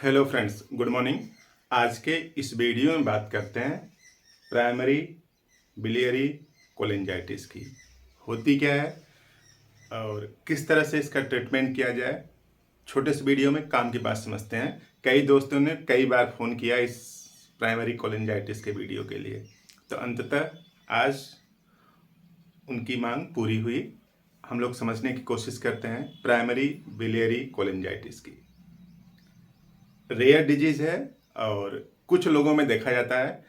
Hello friends, good morning. आज के इस वीडियो में बात करते हैं प्राइमरी बिलियरी कोलेंजाइटिस की। होती क्या है और किस तरह से इसका ट्रीटमेंट किया जाए। छोटे से वीडियो में काम की बात समझते हैं। कई दोस्तों ने कई बार फ़ोन किया इस प्राइमरी कोलेंजाइटिस के वीडियो के लिए, तो अंततः आज उनकी मांग पूरी हुई। हम लोग समझने की कोशिश करते हैं प्राइमरी बिलियरी कोलेंजाइटिस की। रेयर डिजीज़ है और कुछ लोगों में देखा जाता है।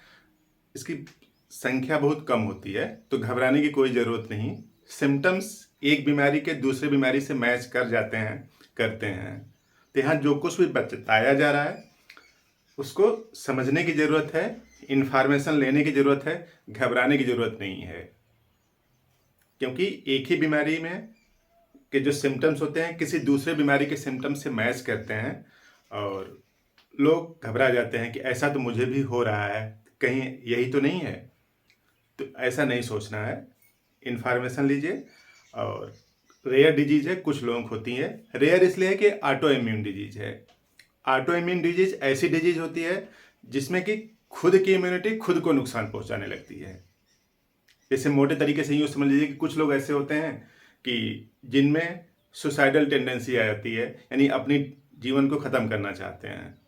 इसकी संख्या बहुत कम होती है, तो घबराने की कोई ज़रूरत नहीं। सिम्टम्स एक बीमारी के दूसरे बीमारी से मैच कर जाते हैं, करते हैं। तो यहाँ जो कुछ भी बताया जा रहा है उसको समझने की ज़रूरत है, इन्फॉर्मेशन लेने की ज़रूरत है, घबराने की ज़रूरत नहीं है। क्योंकि एक ही बीमारी में के जो सिम्टम्स होते हैं किसी दूसरे बीमारी के सिम्टम्स से मैच करते हैं और लोग घबरा जाते हैं कि ऐसा तो मुझे भी हो रहा है, कहीं यही तो नहीं है। तो ऐसा नहीं सोचना है, इन्फॉर्मेशन लीजिए। और रेयर डिजीज है, कुछ लोगों को होती है। रेयर इसलिए है कि ऑटो इम्यून डिजीज है। ऑटो इम्यून डिजीज ऐसी डिजीज होती है जिसमें कि खुद की इम्यूनिटी खुद को नुकसान पहुंचाने लगती है। जैसे मोटे तरीके से यूँ समझ लीजिए कि कुछ लोग ऐसे होते हैं कि जिनमें सुसाइडल टेंडेंसी आ जाती है, यानी अपनी जीवन को ख़त्म करना चाहते हैं।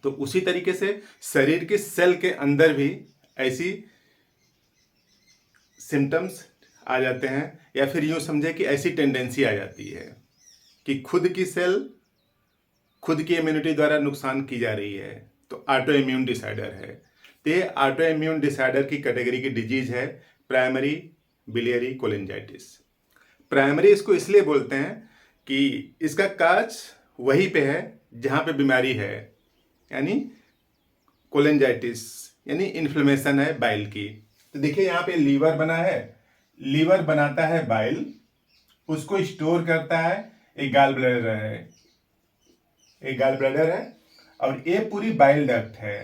तो उसी तरीके से शरीर के सेल के अंदर भी ऐसी सिम्टम्स आ जाते हैं, या फिर यूँ समझे कि ऐसी टेंडेंसी आ जाती है कि खुद की सेल खुद की इम्यूनिटी द्वारा नुकसान की जा रही है। तो ऑटो इम्यून डिसऑर्डर है। तो ये ऑटो इम्यून डिसऑर्डर की कैटेगरी की डिजीज है प्राइमरी बिलियरी कोलेंजाइटिस। प्राइमरी इसको इसलिए बोलते हैं कि इसका काज वहीं पे है जहाँ पे बीमारी है, यानी कोलेंजाइटिस यानी इन्फ्लेमेशन है बाइल की। तो देखिए यहाँ पे लीवर बना है, लीवर बनाता है बाइल, उसको स्टोर करता है। एक गॉल ब्लैडर है, एक गॉल ब्लैडर है और ये पूरी बाइल डक्ट है।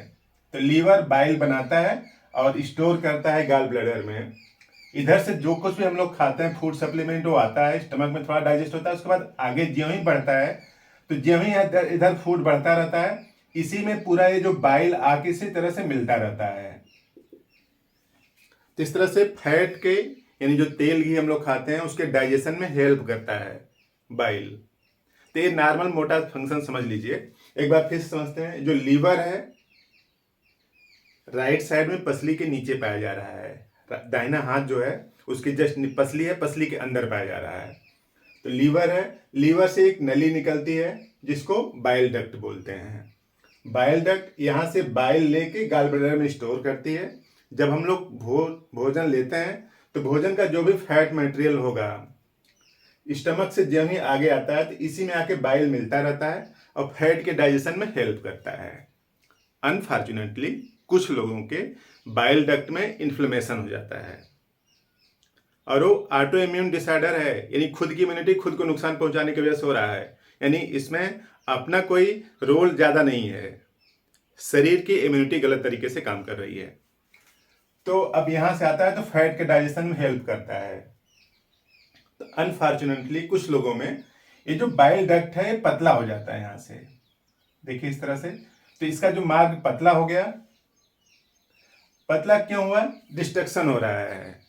तो लीवर बाइल बनाता है और स्टोर करता है गॉल ब्लैडर में। इधर से जो कुछ भी हम लोग खाते हैं फूड सप्लीमेंट वो आता है, स्टमक में थोड़ा डाइजेस्ट होता है। उसके बाद आगे ज्यों ही बढ़ता है तो ज्यों ही इधर फूड बढ़ता रहता है, इसी में पूरा ये जो बाइल आके इसी तरह से मिलता रहता है। तो इस तरह से फैट के यानी जो तेल घी हम लोग खाते हैं उसके डाइजेशन में हेल्प करता है बाइल। तो ये नॉर्मल मोटा फंक्शन समझ लीजिए। एक बार फिर समझते हैं। जो लीवर है राइट साइड में पसली के नीचे पाया जा रहा है। दाहिना हाथ जो है उसकी जस्ट पसली है, पसली के अंदर पाया जा रहा है। तो लीवर है, लीवर से एक नली निकलती है जिसको बाइल डक्ट बोलते हैं। बाइल डक्ट यहाँ से बाइल लेके गॉल ब्लैडर में स्टोर करती है। जब हम लोग भोजन लेते हैं तो भोजन का जो भी फैट मटेरियल होगा स्टमक से जब ही आगे आता है तो इसी में आके बाइल मिलता रहता है और फैट के डाइजेशन में हेल्प करता है। अनफॉर्चुनेटली कुछ लोगों के बाइल डक्ट में इन्फ्लेमेशन हो जाता है और वो ऑटो इम्यून डिसऑर्डर है, यानी खुद की इम्यूनिटी खुद को नुकसान पहुंचाने की वजह से हो रहा है। यानी इसमें अपना कोई रोल ज़्यादा नहीं है, शरीर की इम्यूनिटी गलत तरीके से काम कर रही है। तो अब यहाँ से आता है तो फैट के डाइजेशन में हेल्प करता है। तो अनफॉर्चुनेटली कुछ लोगों में ये जो बाइल डक्ट है ये पतला हो जाता है यहाँ से, देखिए इस तरह से। तो इसका जो मार्ग पतला हो गया, पतला क्यों हुआ? डिस्ट्रक्शन हो रहा है,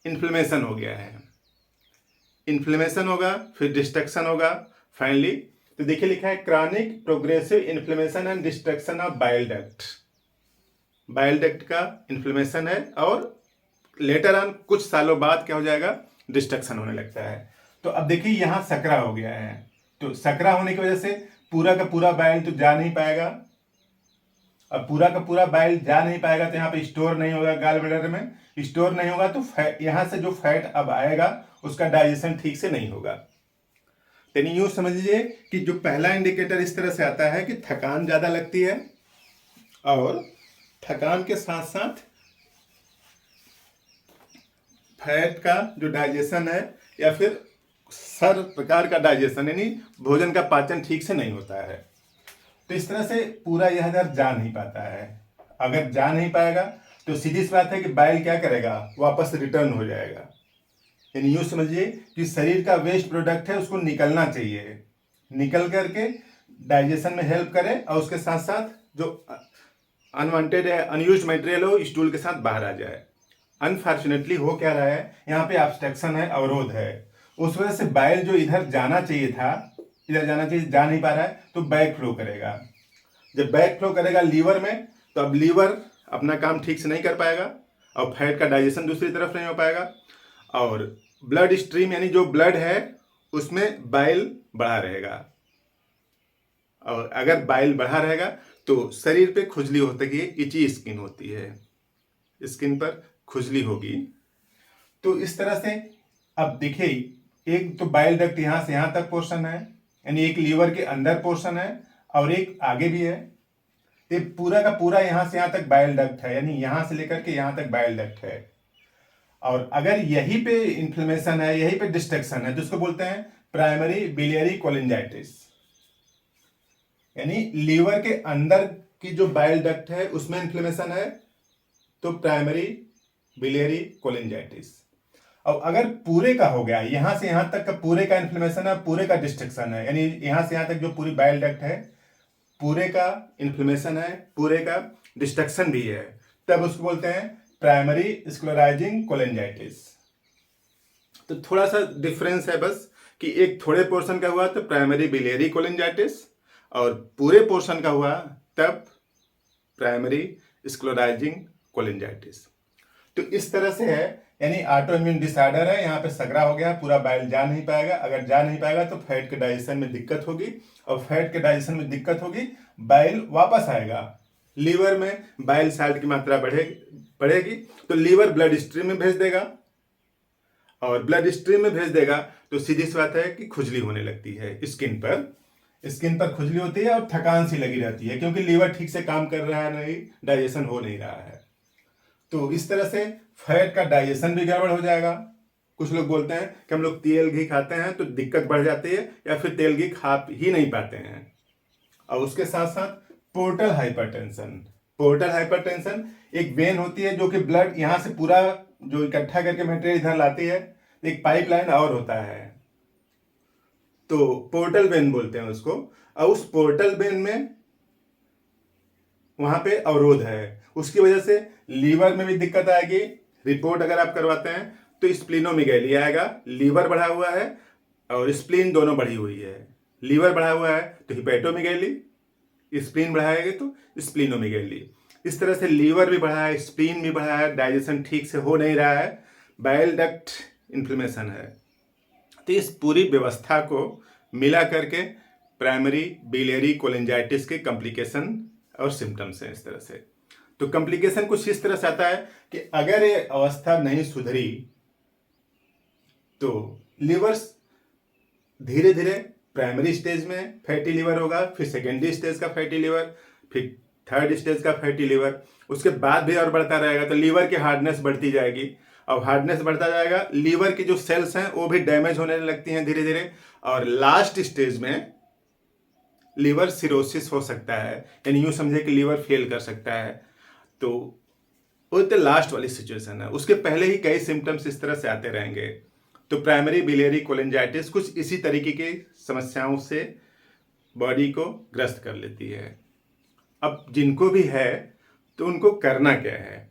इन्फ्लेमेशन हो गया है। इन्फ्लेमेशन होगा फिर डिस्ट्रक्शन होगा फाइनली। तो देखिए लिखा है chronic progressive inflammation and destruction of bile duct. Bile duct का इन्फ्लेमेशन है और लेटर ऑन कुछ सालों बाद क्या हो जाएगा? डिस्ट्रक्शन होने लगता है। तो अब देखिए यहाँ सकरा हो गया है। तो सकरा होने की वजह से पूरा का पूरा बाइल तो जा नहीं पाएगा। अब पूरा का पूरा बाइल जा नहीं पाएगा तो यहाँ पे स्टोर नहीं होगा, गॉल ब्लैडर में स्टोर नहीं होगा तो यहाँ से जो फैट अब आएगा उसका डाइजेशन ठीक से नहीं होगा। यानी यूँ समझ लीजिए कि जो पहला इंडिकेटर इस तरह से आता है कि थकान ज़्यादा लगती है और थकान के साथ साथ फैट का जो डाइजेशन है या फिर हर प्रकार का डाइजेशन यानी भोजन का पाचन ठीक से नहीं होता है। तो इस तरह से पूरा यह इधर जा नहीं पाता है। अगर जा नहीं पाएगा तो सीधी सी बात है कि बाइल क्या करेगा? वापस रिटर्न हो जाएगा। यानी यूँ समझिए कि शरीर का वेस्ट प्रोडक्ट है उसको निकलना चाहिए, निकल करके डाइजेशन में हेल्प करे और उसके साथ साथ जो अनवांटेड है अनयूज्ड मटेरियल हो स्टूल के साथ बाहर आ जाए। अनफॉर्चुनेटली हो क्या रहा है, यहाँ पे ऑब्स्ट्रक्शन है, अवरोध है, उस वजह से बाइल जो इधर जाना चाहिए था, इधर जाना चाहिए, जा नहीं पा रहा है, तो बैक फ्लो करेगा। जब बैक फ्लो करेगा लीवर में, तो अब लीवर अपना काम ठीक से नहीं कर पाएगा और फैट का डाइजेशन दूसरी तरफ नहीं हो पाएगा, और ब्लड स्ट्रीम यानी जो ब्लड है उसमें बाइल बढ़ा रहेगा। और अगर बाइल बढ़ा रहेगा तो शरीर पे खुजली होती है, इची स्किन होती है, स्किन पर खुजली होगी। तो इस तरह से अब देखिए, एक तो बाइल डक्ट यहाँ से यहाँ तक पोर्शन है, यानी एक लीवर के अंदर पोर्शन है और एक आगे भी है। ये पूरा का पूरा यहाँ से यहाँ तक बाइल डक्ट है, यानी यहाँ से लेकर के यहाँ तक बाइल डक्ट है। और अगर यहीं पे इन्फ्लेमेशन है, यहीं पे डिस्ट्रक्शन है, तो उसको बोलते हैं प्राइमरी बिलियरी कोलिंजाइटिस, यानी लीवर के अंदर की जो बाइल डक्ट है उसमें इन्फ्लेमेशन है, तो प्राइमरी बिलियरी कोलिंजाइटिस। अब अगर पूरे का हो गया, यहां से यहां तक का पूरे का इन्फ्लेमेशन है, पूरे का डिस्ट्रक्शन है, यानी यहां से यहां तक जो पूरी बाइल डक्ट है पूरे का इन्फ्लेमेशन है, पूरे का डिस्ट्रक्शन भी है, तब उसको बोलते हैं प्राइमरी स्क्लेरोटाइजिंग कोलिंजाइटिस। तो थोड़ा सा डिफरेंस है बस, कि एक थोड़े पोर्शन का हुआ तो प्राइमरी बिलियरी कोलिंजाइटिस, और पूरे पोर्शन का हुआ तब प्राइमरी स्क्लेरोटाइजिंग कोलिंजाइटिस। तो इस तरह से है, यानी ऑटो इम्यून डिसऑर्डर है, यहाँ पे सगरा हो गया, पूरा बाइल जा नहीं पाएगा। अगर जा नहीं पाएगा तो फैट के डाइजेशन में दिक्कत होगी, और फैट के डाइजेशन में दिक्कत होगी, बाइल वापस आएगा लीवर में, बाइल साल्ट की मात्रा बढ़ेगी, तो लीवर ब्लड स्ट्रीम में भेज देगा, और ब्लड स्ट्रीम में भेज देगा तो सीधी सी बात है कि खुजली होने लगती है, स्किन पर खुजली होती है और थकान सी लगी रहती है, क्योंकि लीवर ठीक से काम कर रहा है नहीं, डाइजेशन हो नहीं रहा है। तो इस तरह से फैट का डाइजेशन भी गड़बड़ हो जाएगा। कुछ लोग बोलते हैं कि हम लोग तेल घी खाते हैं तो दिक्कत बढ़ जाती है, या फिर तेल घी खा ही नहीं पाते हैं। और उसके साथ साथ पोर्टल हाइपरटेंशन एक वेन होती है जो कि ब्लड यहाँ से पूरा जो इकट्ठा करके मटेरियल इधर लाती है, एक पाइपलाइन और होता है, तो पोर्टल वेन बोलते हैं उसको। और उस पोर्टल वेन में वहां पे अवरोध है, उसकी वजह से लीवर में भी दिक्कत आएगी। रिपोर्ट अगर आप करवाते हैं तो स्प्लीनोमेगैली आएगा, लीवर बढ़ा हुआ है और स्प्लीन दोनों बढ़ी हुई है। लीवर बढ़ा हुआ है तो हिपैटोमेगैली, स्प्लीन बढ़ाएगी तो स्प्लीनोमेगैली। इस तरह से लीवर भी बढ़ा है, स्प्लीन भी बढ़ा है, डाइजेशन ठीक से हो नहीं रहा है, बाइल डक्ट इन्फ्लेमेशन है। तो इस पूरी व्यवस्था को मिला करके प्राइमरी बिलियरी कोलिंजाइटिस के कॉम्प्लिकेशन और सिम्टम्स हैं इस तरह से। तो कॉम्प्लिकेशन कुछ इस तरह से आता है कि अगर ये अवस्था नहीं सुधरी तो लिवर धीरे धीरे प्राइमरी स्टेज में फैटी लिवर होगा, फिर सेकेंडरी स्टेज का फैटी लिवर, फिर थर्ड स्टेज का फैटी लिवर, उसके बाद भी और बढ़ता रहेगा। तो लीवर की हार्डनेस बढ़ती जाएगी, और हार्डनेस बढ़ता जाएगा, लीवर की जो सेल्स हैं वो भी डैमेज होने लगती हैं धीरे धीरे, और लास्ट स्टेज में लीवर सिरोसिस हो सकता है, यानी यूं समझे कि लीवर फेल कर सकता है। तो वो तो लास्ट वाली सिचुएशन है, उसके पहले ही कई सिम्टम्स इस तरह से आते रहेंगे। तो प्राइमरी बिलियरी कोलिंजाइटिस कुछ इसी तरीके की समस्याओं से बॉडी को ग्रस्त कर लेती है। अब जिनको भी है तो उनको करना क्या है?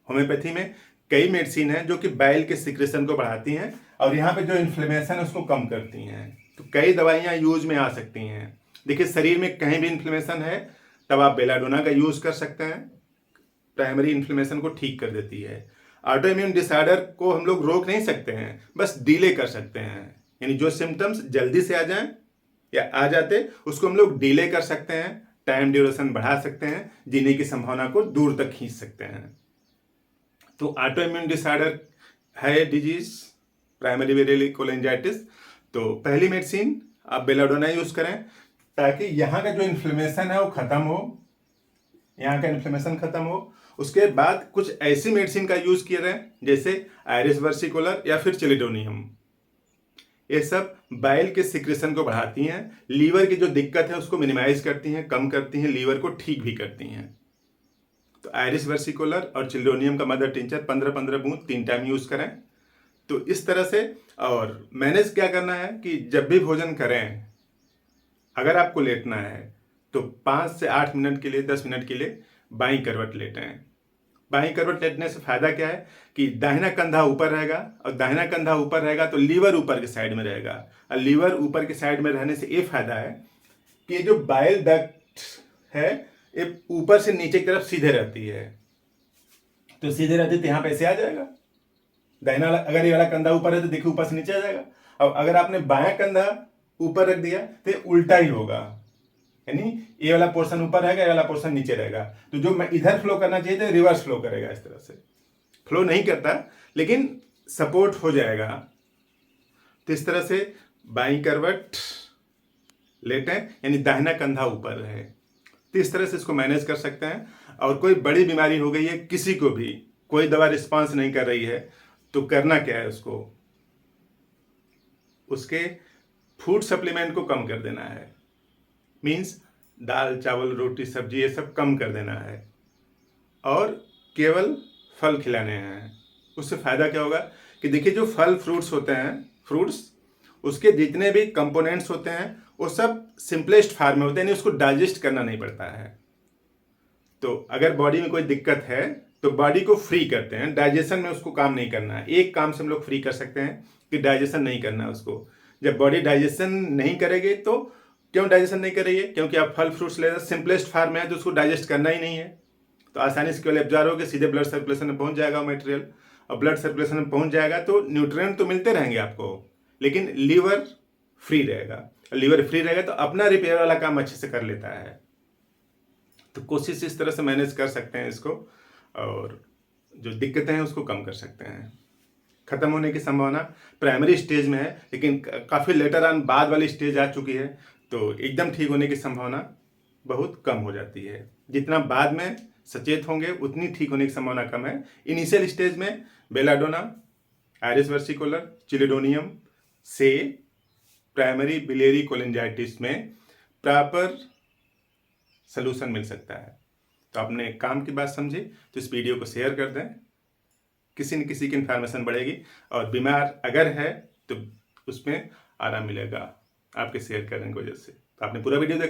होम्योपैथी में कई मेडिसिन हैं जो कि बाइल के सिक्रेशन को बढ़ाती हैं और यहाँ पे जो इन्फ्लेमेशन है उसको कम करती हैं। तो कई दवाइयाँ यूज में आ सकती हैं। देखिए, शरीर में कहीं भी इन्फ्लेमेशन है तब आप बेलाडोना का यूज कर सकते हैं, प्राइमरी इन्फ्लेमेशन को ठीक कर देती है। ऑटो इम्यून डिसऑर्डर को हम लोग रोक नहीं सकते हैं, बस डिले कर सकते हैं, यानी जो सिम्टम्स जल्दी से आ जाएं या आ जाते उसको हम लोग डिले कर सकते हैं, टाइम ड्यूरेशन बढ़ा सकते हैं, जीने की संभावना को दूर तक खींच सकते हैं। तो ऑटो इम्यून डिसऑर्डर है डिजीज प्राइमरी बिलियरी कोलिंजाइटिस, तो पहली मेडिसिन आप बेलाडोना यूज करें ताकि यहाँ का जो इन्फ्लेमेशन है वो खत्म हो, यहाँ का इन्फ्लेमेशन खत्म हो। उसके बाद कुछ ऐसी मेडिसिन का यूज किया जाए जैसे आयरिस वर्सिकुलर या फिर चिलिडोनियम। ये सब बाइल के सिक्रेशन को बढ़ाती हैं, लीवर की जो दिक्कत है उसको मिनिमाइज करती हैं, कम करती हैं, लीवर को ठीक भी करती हैं। तो आयरिस वर्सिकुलर और चिलिडोनियम का मदर टिंचर 15-15 बूंद 3 टाइम यूज करें। तो इस तरह से और मैनेज क्या करना है कि जब भी भोजन करें, अगर आपको लेटना है तो 5 से 8 मिनट के लिए, 10 मिनट के लिए बाईं करवट लेटें। बाईं करवट लेटने से फायदा क्या है कि दाहिना कंधा ऊपर रहेगा, और दाहिना कंधा ऊपर रहेगा तो लीवर ऊपर के साइड में रहेगा, और लीवर ऊपर के साइड में रहने से ये फायदा है कि जो बाइल डक्ट है ये ऊपर से नीचे की तरफ सीधे रहती है। तो सीधे रहती तो यहाँ पे ऐसे आ जाएगा, दाहिना अगर ये वाला कंधा ऊपर है तो देखिए ऊपर से नीचे आ जाएगा। अब अगर आपने बायां कंधा ऊपर रख दिया तो ये उल्टा ही होगा, यानी ये वाला पोर्शन ऊपर रहेगा, ये वाला पोर्शन नीचे रहेगा। तो जो मैं इधर फ्लो करना चाहिए तो रिवर्स फ्लो करेगा, इस तरह से फ्लो नहीं करता लेकिन सपोर्ट हो जाएगा। तो इस तरह से बाईं करवट लेटें, यानी दाहिना कंधा ऊपर रहे। तो इस तरह से इसको मैनेज कर सकते हैं। और कोई बड़ी बीमारी हो गई है, किसी को भी कोई दवा रिस्पांस नहीं कर रही है, तो करना क्या है, उसके फूड सप्लीमेंट को कम कर देना है। मीन्स दाल चावल रोटी सब्जी ये सब कम कर देना है और केवल फल खिलाने हैं। उससे फ़ायदा क्या होगा कि देखिए जो फल फ्रूट्स होते हैं, फ्रूट्स उसके जितने भी कंपोनेंट्स होते हैं वो सब सिंपलेस्ट फार्म में होते हैं, यानी उसको डाइजेस्ट करना नहीं पड़ता है। तो अगर बॉडी में कोई दिक्कत है तो बॉडी को फ्री करते हैं, डाइजेशन में उसको काम नहीं करना है। एक काम से हम लोग फ्री कर सकते हैं कि डाइजेशन नहीं करना है उसको। जब बॉडी डाइजेशन नहीं करेगी तो क्यों डाइजेशन नहीं कर रही है, क्योंकि आप फल फ्रूट्स ले रहे हैं, सिंपलेस्ट फार्म में है तो उसको डाइजेस्ट करना ही नहीं है, तो आसानी से केवल एब्जॉर्ब होकर सीधे ब्लड सर्कुलेशन में पहुंच जाएगा मटेरियल। और ब्लड सर्कुलेशन में पहुंच जाएगा तो न्यूट्रिएंट तो मिलते रहेंगे आपको, लेकिन लीवर फ्री रहेगा। लीवर फ्री रहेगा तो अपना रिपेयर वाला काम अच्छे से कर लेता है। तो कोशिश इस तरह से मैनेज कर सकते हैं इसको, और जो दिक्कतें हैं उसको कम कर सकते हैं। खत्म होने की संभावना प्राइमरी स्टेज में है, लेकिन काफ़ी लेटर ऑन बाद वाली स्टेज आ चुकी है, तो एकदम ठीक होने की संभावना बहुत कम हो जाती है। जितना बाद में सचेत होंगे उतनी ठीक होने की संभावना कम है। इनिशियल स्टेज में बेलाडोना, आयरिस वर्सिकोलर, चिलिडोनियम से प्राइमरी बिलियरी कोलिंजाइटिस में प्रॉपर सलूशन मिल सकता है। तो आपने काम की बात समझी तो इस वीडियो को शेयर कर दें, किसी न किसी की इन्फॉर्मेशन बढ़ेगी, और बीमार अगर है तो उसमें आराम मिलेगा आपके शेयर करने की वजह से। तो आपने पूरा वीडियो देखा।